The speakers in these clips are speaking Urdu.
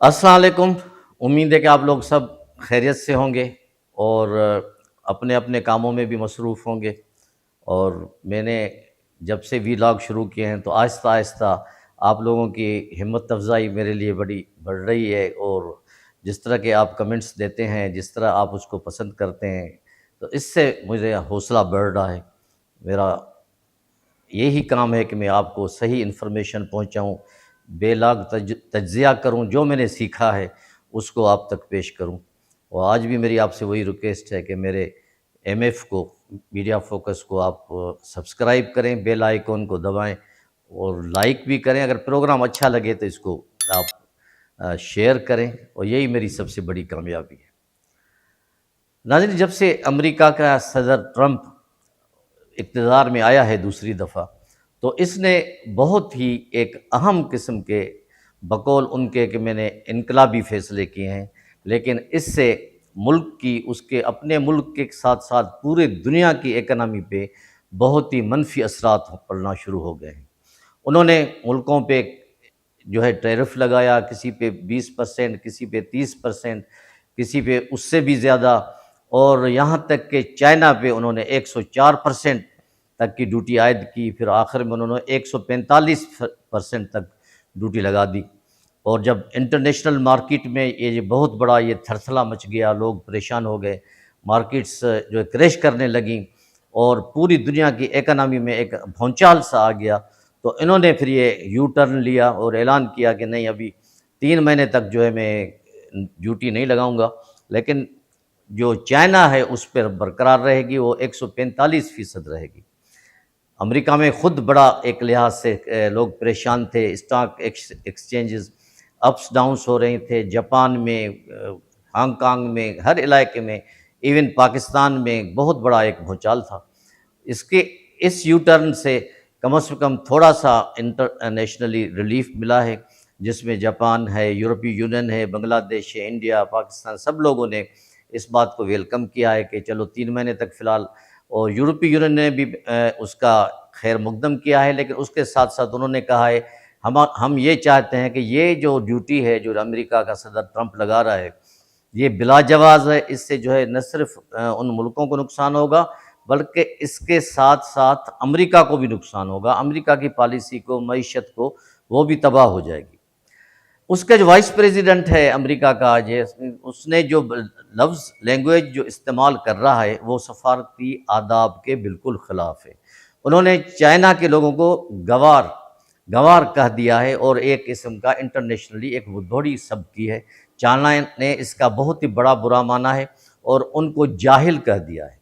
السلام علیکم۔ امید ہے کہ آپ لوگ سب خیریت سے ہوں گے اور اپنے اپنے کاموں میں بھی مصروف ہوں گے۔ اور میں نے جب سے ویلاگ شروع کیے ہیں تو آہستہ آہستہ آپ لوگوں کی ہمت افزائی میرے لیے بڑی بڑھ رہی ہے، اور جس طرح کے آپ کمنٹس دیتے ہیں، جس طرح آپ اس کو پسند کرتے ہیں، تو اس سے مجھے حوصلہ بڑھ رہا ہے۔ میرا یہی کام ہے کہ میں آپ کو صحیح انفارمیشن پہنچاؤں، بے لاگ تجزیہ کروں، جو میں نے سیکھا ہے اس کو آپ تک پیش کروں۔ اور آج بھی میری آپ سے وہی ریکویسٹ ہے کہ میرے ایم ایف کو، میڈیا فوکس کو آپ سبسکرائب کریں، بیل آئیکن کو دبائیں اور لائک بھی کریں۔ اگر پروگرام اچھا لگے تو اس کو آپ شیئر کریں، اور یہی میری سب سے بڑی کامیابی ہے۔ ناظرین، جب سے امریکہ کا صدر ٹرمپ اقتدار میں آیا ہے دوسری دفعہ، تو اس نے بہت ہی ایک اہم قسم کے، بقول ان کے کہ میں نے انقلابی فیصلے کیے ہیں، لیکن اس سے ملک کی، اس کے اپنے ملک کے ساتھ ساتھ پورے دنیا کی اکنامی پہ بہت ہی منفی اثرات پڑنا شروع ہو گئے ہیں۔ انہوں نے ملکوں پہ جو ہے ٹیرف لگایا، کسی پہ 20%، کسی پہ 30%، کسی پہ اس سے بھی زیادہ، اور یہاں تک کہ چائنا پہ انہوں نے 104% تک کی ڈیوٹی عائد کی، پھر آخر میں انہوں نے 145% تک ڈیوٹی لگا دی۔ اور جب انٹرنیشنل مارکیٹ میں یہ بہت بڑا یہ تھرتھلا مچ گیا، لوگ پریشان ہو گئے، مارکیٹس جو کریش کرنے لگیں اور پوری دنیا کی اکنامی میں ایک بھونچال سا آ گیا، تو انہوں نے پھر یہ یو ٹرن لیا اور اعلان کیا کہ نہیں، ابھی 3 مہینے تک جو ہے میں ڈیوٹی نہیں لگاؤں گا، لیکن جو چائنا ہے اس پر برقرار رہے گی، وہ 145% رہے گی۔ امریکہ میں خود بڑا ایک لحاظ سے لوگ پریشان تھے، اسٹاک ایکسچینجز اپس ڈاؤنس ہو رہے تھے، جاپان میں، ہانگ کانگ میں، ہر علاقے میں، ایون پاکستان میں بہت بڑا ایک بھونچال تھا۔ اس یو ٹرن سے کم از کم تھوڑا سا انٹرنیشنلی ریلیف ملا ہے، جس میں جاپان ہے، یورپی یونین ہے، بنگلہ دیش ہے، انڈیا، پاکستان، سب لوگوں نے اس بات کو ویلکم کیا ہے کہ چلو 3 مہینے تک فی الحال، اور یورپی یونین نے بھی اس کا خیر مقدم کیا ہے، لیکن اس کے ساتھ ساتھ انہوں نے کہا ہے ہم یہ چاہتے ہیں کہ یہ جو ڈیوٹی ہے جو امریکہ کا صدر ٹرمپ لگا رہا ہے، یہ بلا جواز ہے۔ اس سے جو ہے نہ صرف ان ملکوں کو نقصان ہوگا، بلکہ اس کے ساتھ ساتھ امریکہ کو بھی نقصان ہوگا، امریکہ کی پالیسی کو، معیشت کو، وہ بھی تباہ ہو جائے گی۔ اس کا جو وائس پریزیڈنٹ ہے امریکہ کا، اس نے جو لفظ لینگویج جو استعمال کر رہا ہے وہ سفارتی آداب کے بالکل خلاف ہے۔ انہوں نے چائنا کے لوگوں کو گوار کہہ دیا ہے، اور ایک قسم کا انٹرنیشنلی ایک بڑی سب کی ہے۔ چائنا نے اس کا بہت ہی بڑا برا مانا ہے اور ان کو جاہل کہہ دیا ہے۔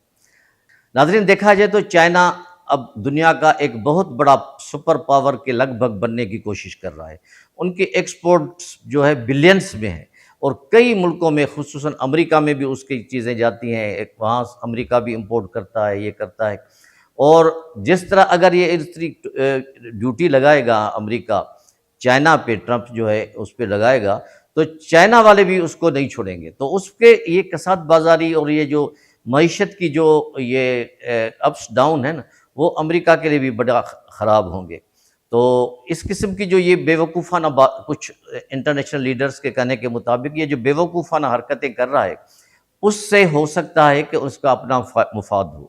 ناظرین، دیکھا جائے تو چائنا اب دنیا کا ایک بہت بڑا سپر پاور کے لگ بھگ بننے کی کوشش کر رہا ہے۔ ان کی ایکسپورٹس جو ہے بلینس میں ہے، اور کئی ملکوں میں، خصوصاً امریکہ میں بھی اس کی چیزیں جاتی ہیں، وہاں امریکہ بھی امپورٹ کرتا ہے، یہ کرتا ہے۔ اور جس طرح اگر یہ ڈیوٹی لگائے گا امریکہ چائنا پہ، ٹرمپ جو ہے اس پہ لگائے گا، تو چائنا والے بھی اس کو نہیں چھوڑیں گے، تو اس کے یہ کساد بازاری اور یہ جو معیشت کی جو یہ اپس ڈاؤن ہے نا، وہ امریکہ کے لیے بھی بڑا خراب ہوں گے۔ تو اس قسم کی جو یہ بے وقوفانہ کچھ انٹرنیشنل لیڈرز کے کہنے کے مطابق یہ جو بے وقوفانہ حرکتیں کر رہا ہے، اس سے ہو سکتا ہے کہ اس کا اپنا مفاد ہو،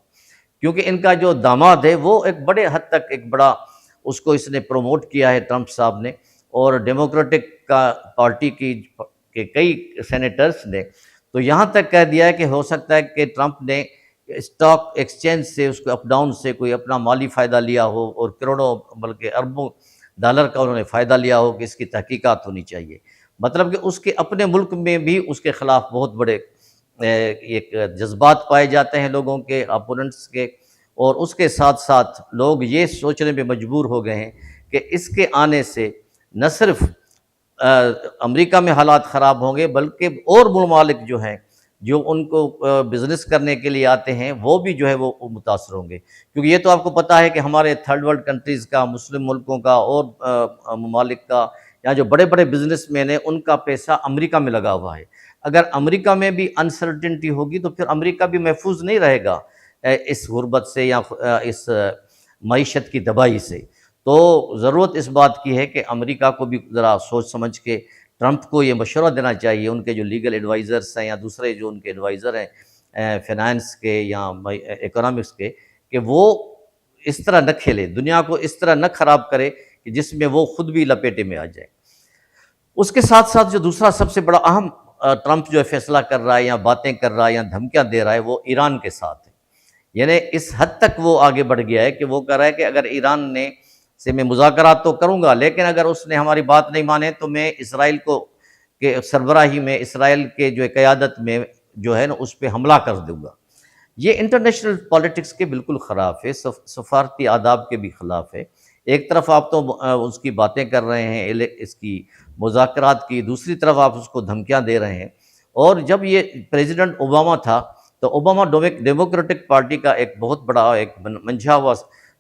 کیونکہ ان کا جو داماد ہے وہ ایک بڑے حد تک ایک بڑا، اس کو اس نے پروموٹ کیا ہے ٹرمپ صاحب نے، اور ڈیموکریٹک پارٹی کے کئی سینیٹرز نے تو یہاں تک کہہ دیا ہے کہ ہو سکتا ہے کہ ٹرمپ نے اسٹاک ایکسچینج سے، اس کو اپ ڈاؤن سے کوئی اپنا مالی فائدہ لیا ہو، اور کروڑوں بلکہ اربوں ڈالر کا انہوں نے فائدہ لیا ہو، کہ اس کی تحقیقات ہونی چاہیے۔ مطلب کہ اس کے اپنے ملک میں بھی اس کے خلاف بہت بڑے ایک جذبات پائے جاتے ہیں لوگوں کے، اپوننٹس کے، اور اس کے ساتھ ساتھ لوگ یہ سوچنے میں مجبور ہو گئے ہیں کہ اس کے آنے سے نہ صرف امریکہ میں حالات خراب ہوں گے، بلکہ اور ممالک جو ہیں، جو ان کو بزنس کرنے کے لیے آتے ہیں، وہ بھی جو ہے وہ متاثر ہوں گے، کیونکہ یہ تو آپ کو پتہ ہے کہ ہمارے تھرڈ ورلڈ کنٹریز کا، مسلم ملکوں کا اور ممالک کا، یا جو بڑے بڑے بزنس مین ہیں، ان کا پیسہ امریکہ میں لگا ہوا ہے۔ اگر امریکہ میں بھی انسرٹنٹی ہوگی تو پھر امریکہ بھی محفوظ نہیں رہے گا اس غربت سے یا اس معیشت کی تباہی سے۔ تو ضرورت اس بات کی ہے کہ امریکہ کو بھی ذرا سوچ سمجھ کے ٹرمپ کو یہ مشورہ دینا چاہیے، ان کے جو لیگل ایڈوائزرس ہیں یا دوسرے جو ان کے ایڈوائزر ہیں فنانس کے یا اکنامکس کے، کہ وہ اس طرح نہ کھیلے، دنیا کو اس طرح نہ خراب کرے کہ جس میں وہ خود بھی لپیٹے میں آ جائے۔ اس کے ساتھ ساتھ جو دوسرا سب سے بڑا اہم ٹرمپ جو فیصلہ کر رہا ہے یا باتیں کر رہا ہے یا دھمکیاں دے رہا ہے، وہ ایران کے ساتھ ہے۔ یعنی اس حد تک وہ آگے بڑھ گیا ہے کہ وہ کہہ رہا ہے کہ اگر ایران نے سے میں مذاکرات تو کروں گا، لیکن اگر اس نے ہماری بات نہیں مانے تو میں اسرائیل کو کے سربراہی میں، اسرائیل کے جو قیادت میں جو ہے نا اس پہ حملہ کر دوں گا۔ یہ انٹرنیشنل پالیٹکس کے بالکل خلاف ہے، سفارتی آداب کے بھی خلاف ہے۔ ایک طرف آپ تو اس کی باتیں کر رہے ہیں، اس کی مذاکرات کی، دوسری طرف آپ اس کو دھمکیاں دے رہے ہیں۔ اور جب یہ پریزیڈنٹ اوباما تھا تو اوباما ڈیموکریٹک پارٹی کا ایک بہت بڑا ایک منجھا ہوا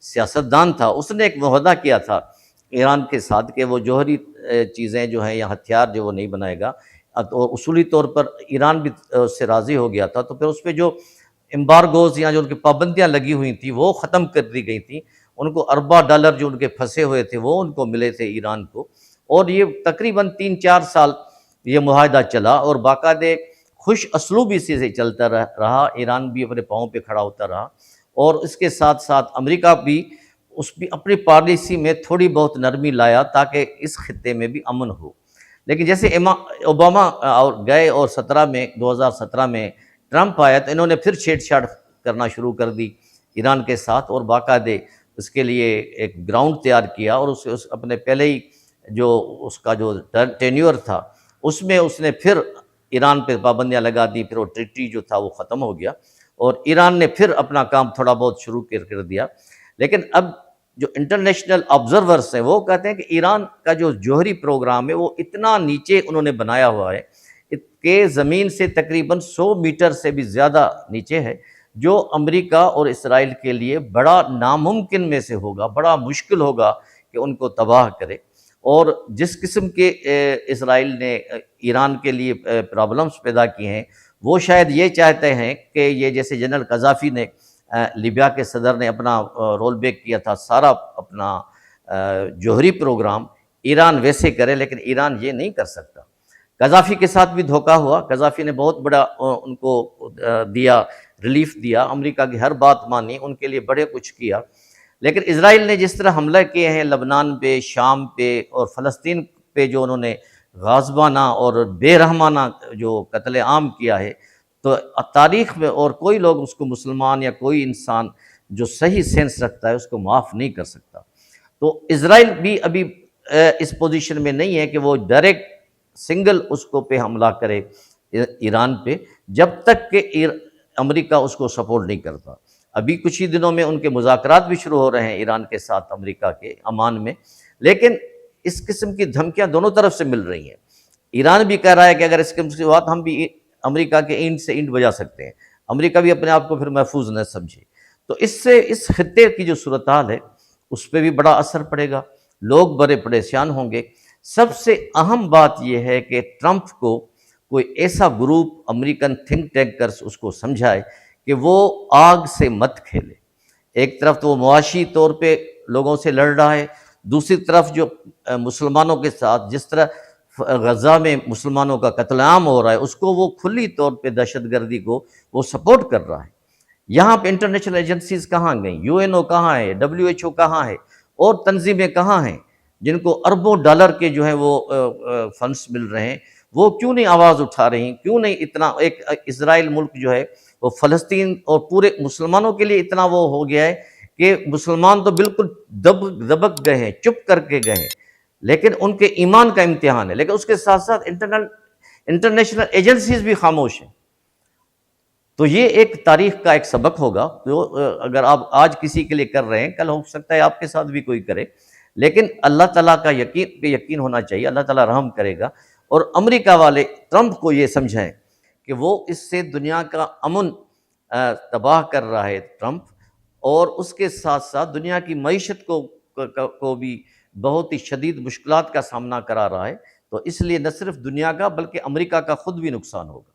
سیاستدان تھا، اس نے ایک معاہدہ کیا تھا ایران کے ساتھ کہ وہ جوہری چیزیں جو ہیں یا ہتھیار جو وہ نہیں بنائے گا، اور اصولی طور پر ایران بھی اس سے راضی ہو گیا تھا۔ تو پھر اس پہ جو امبارگوز یا جو ان کی پابندیاں لگی ہوئی تھیں وہ ختم کر دی گئی تھیں۔ ان کو ارباں ڈالر جو ان کے پھنسے ہوئے تھے وہ ان کو ملے تھے ایران کو، اور یہ تقریباً 3-4 سال یہ معاہدہ چلا اور باقاعدہ خوش اسلوبی سے چلتا رہا۔ ایران بھی اپنے پاؤں پہ کھڑا ہوتا رہا، اور اس کے ساتھ ساتھ امریکہ بھی اپنی پالیسی میں تھوڑی بہت نرمی لایا تاکہ اس خطے میں بھی امن ہو۔ لیکن جیسے اوباما اور گئے اور 2017 میں ٹرمپ آیا تو انہوں نے پھر چھیڑ چھاڑ کرنا شروع کر دی ایران کے ساتھ، اور باقاعدہ اس کے لیے ایک گراؤنڈ تیار کیا، اور اس اپنے پہلے ہی جو اس کا جو ٹینیور تھا اس میں اس نے پھر ایران پہ پابندیاں لگا دی، پھر وہ ٹریٹی جو تھا وہ ختم ہو گیا، اور ایران نے پھر اپنا کام تھوڑا بہت شروع کر دیا۔ لیکن اب جو انٹرنیشنل آبزرورس ہیں وہ کہتے ہیں کہ ایران کا جو جوہری پروگرام ہے وہ اتنا نیچے انہوں نے بنایا ہوا ہے کہ زمین سے تقریباً 100 میٹر سے بھی زیادہ نیچے ہے، جو امریکہ اور اسرائیل کے لیے بڑا ناممکن میں سے ہوگا، بڑا مشکل ہوگا کہ ان کو تباہ کرے۔ اور جس قسم کے اسرائیل نے ایران کے لیے پرابلمز پیدا کیے ہیں، وہ شاید یہ چاہتے ہیں کہ یہ جیسے جنرل قذافی نے لیبیا کے صدر نے اپنا رول بیک کیا تھا، سارا اپنا جوہری پروگرام ایران ویسے کرے، لیکن ایران یہ نہیں کر سکتا۔ قذافی کے ساتھ بھی دھوکہ ہوا، قذافی نے بہت بڑا ان کو دیا، ریلیف دیا، امریکہ کی ہر بات مانی، ان کے لیے بڑے کچھ کیا۔ لیکن اسرائیل نے جس طرح حملہ کیے ہیں لبنان پہ، شام پہ اور فلسطین پہ، جو انہوں نے غاصبانہ اور بے رحمانہ جو قتل عام کیا ہے، تو تاریخ میں اور کوئی لوگ اس کو، مسلمان یا کوئی انسان جو صحیح سینس رکھتا ہے، اس کو معاف نہیں کر سکتا۔ تو اسرائیل بھی ابھی اس پوزیشن میں نہیں ہے کہ وہ ڈائریکٹ سنگل اس کو پہ حملہ کرے ایران پہ، جب تک کہ امریکہ اس کو سپورٹ نہیں کرتا۔ ابھی کچھ ہی دنوں میں ان کے مذاکرات بھی شروع ہو رہے ہیں ایران کے ساتھ امریکہ کے امان میں، لیکن اس قسم کی دھمکیاں دونوں طرف سے مل رہی ہیں۔ ایران بھی کہہ رہا ہے کہ اگر اس قسم کی بات ہم بھی امریکہ کے اینٹ سے اینٹ بجا سکتے ہیں، امریکہ بھی اپنے آپ کو پھر محفوظ نہ سمجھے۔ تو اس سے اس خطے کی جو صورتحال ہے اس پہ بھی بڑا اثر پڑے گا، لوگ بڑے پریشان ہوں گے۔ سب سے اہم بات یہ ہے کہ ٹرمپ کو کوئی ایسا گروپ، امریکن تھنک ٹینکرز اس کو سمجھائے کہ وہ آگ سے مت کھیلے۔ ایک طرف تو وہ معاشی طور پہ لوگوں سے لڑ رہا ہے، دوسری طرف جو مسلمانوں کے ساتھ جس طرح غزہ میں مسلمانوں کا قتل عام ہو رہا ہے، اس کو وہ کھلی طور پہ دہشت گردی کو وہ سپورٹ کر رہا ہے۔ یہاں پہ انٹرنیشنل ایجنسیز کہاں گئیں؟ UN کہاں ہے؟ WHO کہاں ہے؟ اور تنظیمیں کہاں ہیں جن کو اربوں ڈالر کے جو ہیں وہ فنڈز مل رہے ہیں؟ وہ کیوں نہیں آواز اٹھا رہی ہیں؟ کیوں نہیں اتنا ایک اسرائیل ملک جو ہے وہ فلسطین اور پورے مسلمانوں کے لیے اتنا وہ ہو گیا ہے کہ مسلمان تو بالکل دبک گئے ہیں، چپ کر کے گئے ہیں، لیکن ان کے ایمان کا امتحان ہے۔ لیکن اس کے ساتھ ساتھ انٹرنیشنل ایجنسیز بھی خاموش ہیں۔ تو یہ ایک تاریخ کا ایک سبق ہوگا، جو اگر آپ آج کسی کے لیے کر رہے ہیں، کل ہو سکتا ہے آپ کے ساتھ بھی کوئی کرے، لیکن اللہ تعالیٰ کا یقین ہونا چاہیے، اللہ تعالیٰ رحم کرے گا۔ اور امریکہ والے ٹرمپ کو یہ سمجھائیں کہ وہ اس سے دنیا کا امن تباہ کر رہا ہے ٹرمپ، اور اس کے ساتھ ساتھ دنیا کی معیشت کو بھی بہت ہی شدید مشکلات کا سامنا کرا رہا ہے۔ تو اس لیے نہ صرف دنیا کا بلکہ امریکہ کا خود بھی نقصان ہوگا۔